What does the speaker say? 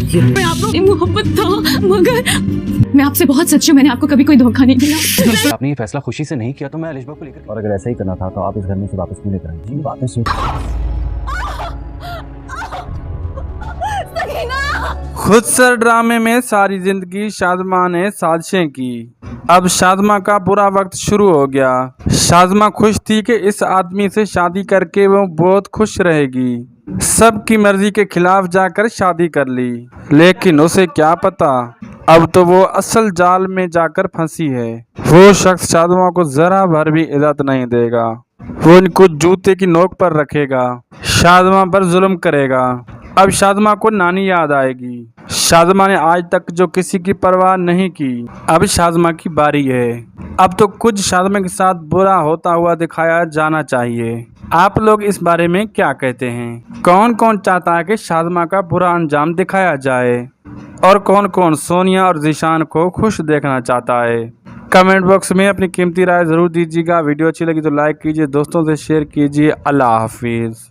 लड़की है। मैं आपको मोहब्बत था, मगर मैं आपसे बहुत सच्ची हूँ, मैंने आपको कभी कोई धोखा नहीं दिया। आपने ये फैसला खुशी से नहीं किया तो मैं अलिशबा को लेकर, और अगर ऐसा ही करना था तो आप इस घर में से वापस क्यों लेकर आए? जी बातें सोच। खुदसर ड्रामे में सारी जिंदगी शादमा ने साजिशें की। अब शादमा का बुरा वक्त शुरू हो गया। शादमा खुश थी कि इस आदमी से शादी करके वो बहुत खुश रहेगी। सबकी मर्जी के खिलाफ जाकर शादी कर ली, लेकिन उसे क्या पता अब तो वो असल जाल में जाकर फंसी है। वो शख्स शादमा को जरा भर भी इज्जत नहीं देगा। वो इनको जूते की नोक पर रखेगा, शादमा पर जुल्म करेगा। अब शादमा को नानी याद आएगी। शादमा ने आज तक जो किसी की परवाह नहीं की, अब शादमा की बारी है। अब तो कुछ शादमा के साथ बुरा होता हुआ दिखाया जाना चाहिए। आप लोग इस बारे में क्या कहते हैं? कौन कौन चाहता है कि शादमा का बुरा अंजाम दिखाया जाए, और कौन कौन सोनिया और ज़ीशान को खुश देखना चाहता है? कमेंट बॉक्स में अपनी कीमती राय ज़रूर दीजिएगा। वीडियो अच्छी लगी तो लाइक कीजिए, दोस्तों से शेयर कीजिए। अल्लाह हाफिज़।